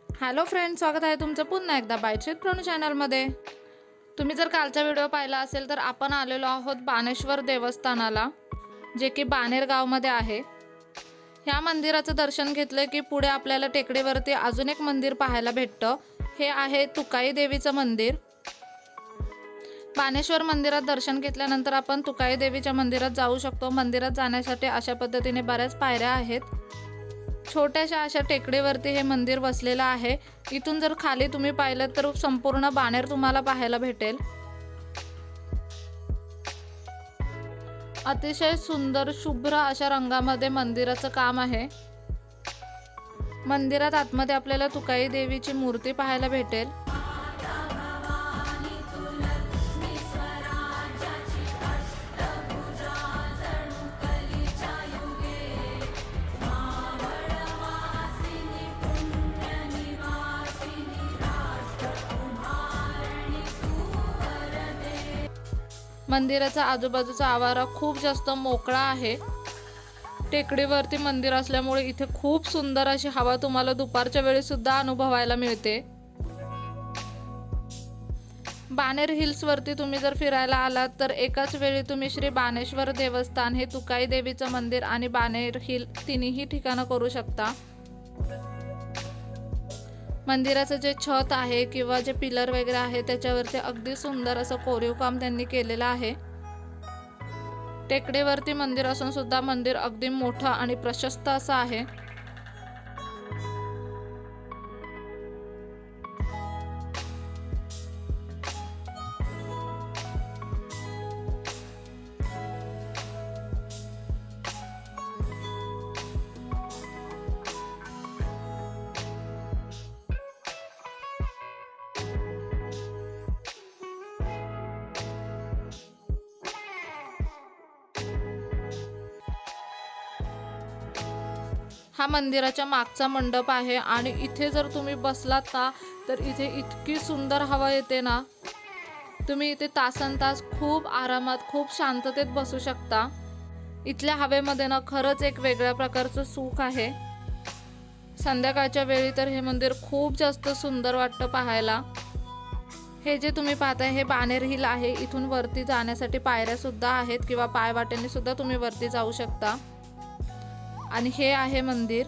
Hello friends, स्वागत आहे तुमचं पुन्हा एकदा बायचेत प्रणू चॅनलमध्ये। तुम्ही जर कालचा व्हिडिओ पाहिला असेल तर आपण आलेलो आहोत बाणेश्वर देवस्थानाला, जे की बाणेर गावमध्ये आहे। ह्या मंदिराचं दर्शन घेतलं की पुढे आपल्याला टेकडीवरती अजून एक मंदिर पाहायला भेटतं। हे आहे तुकाई देवीचं मंदिर। बाणेश्वर मंदिरात दर्शन घेतल्यानंतर आपण तुकाई देवीच्या मंदिरात जाऊ शकतो। मंदिरात जाण्यासाठी अशा पद्धतीने बऱ्याच पायऱ्या आहेत। छोट्याशा अशा टेकडीवरती हे मंदिर वसलेलं आहे। इथून जर खाली तुम्ही पाहिलं तर संपूर्ण बाणेर तुम्हाला पाहायला भेटेल। अतिशय सुंदर शुभ्र अशा रंगामध्ये मंदिराचं काम आहे। मंदिरात आतमध्ये आपल्याला तुकाई देवीची मूर्ती पाहायला भेटेल। मंदिराचा आजूबाजूचा आवारा खूप जास्त मोकळा आहे। टेकडीवरती मंदिर असल्यामुळे इथे खूप सुंदर अशी हवा तुम्हाला दुपारच्या वेळी सुद्धा अनुभवायला मिळते। बाणेर हिल्स वरती तुम्ही जर फिरायला आलात तर एकाच वेळी तुम्ही श्री बाणेश्वर देवस्थान, हे तुकाई देवीचं मंदिर आणि बाणेर हिल तिन्ही ठिकाणं करू शकता। मंदिराचं जे छत आहे किंवा जे पिलर वगैरे आहे त्याच्यावरती अगदी सुंदर असं कोरीव काम त्यांनी केलेलं आहे। टेकडीवरती मंदिर असून सुद्धा मंदिर अगदी मोठं आणि प्रशस्त असं आहे। हा मंदिराच्या मागचा मंडप आहे आणि इथे जर तुम्ही बसलात ना तर इथे इतकी सुंदर हवा येते ना, तुम्ही इथे तासनतास खूप आरामात खूप शांततेत बसू शकता। इथल्या हवेमध्ये ना खरंच एक वेगळ्या प्रकारचं सुख आहे। संध्याकाळच्या वेळी तर हे मंदिर खूप जास्त सुंदर वाटतं पाहायला। हे जे तुम्ही पाहताय हे बाणेर हिल आहे। इथून वरती जाण्यासाठी पायऱ्या सुद्धा आहेत किंवा पायवाटेने सुद्धा तुम्ही वरती जाऊ शकता। आणि हे आहे मंदिर।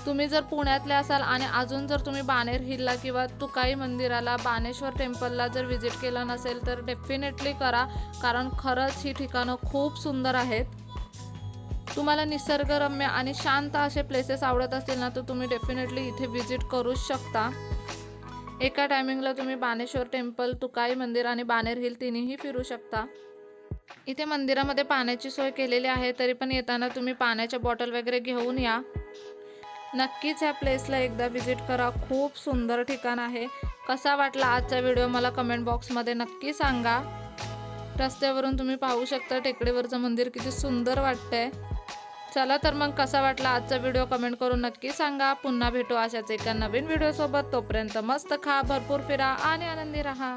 तुम्ही जर पुण्यातले असाल आणि अजून जर तुम्ही बाणेर हिलला किंवा तुकाई मंदिराला, बाणेश्वर टेम्पलला जर विजिट केलं नसेल तर डेफिनेटली करा, कारण खरंच ही ठिकाणं खूप सुंदर आहेत। तुम्हाला निसर्गरम्य आणि शांत असे प्लेसेस आवडत असतील ना तर तुम्ही डेफिनेटली इथे विजिट करूच शकता। एका टायमिंगला तुम्ही बाणेश्वर टेम्पल, तुकाई मंदिर आणि बाणेर हिल तिन्ही फिरू शकता। इथे मंदिरामध्ये पाण्याची सोय केलेली आहे, तरी पण येताना तुम्ही पाण्याच्या बॉटल वगैरे घेऊन या। नक्कीच ह्या प्लेसला एकदा विजिट करा, खूप सुंदर ठिकाण आहे। कसा वाटला आजचा व्हिडिओ मला कमेंट बॉक्समध्ये नक्की सांगा। रस्त्यावरून तुम्ही पाहू शकता टेकडीवरचं मंदिर किती सुंदर वाटतंय। चला तर मग कसा वाटला आजचा व्हिडिओ कमेंट करून नक्की सांगा। पुन्हा भेटू अशाच एका नवीन व्हिडिओ सोबत। तोपर्यंत मस्त खा, भरपूर फिरा आणि आनंदी राहा।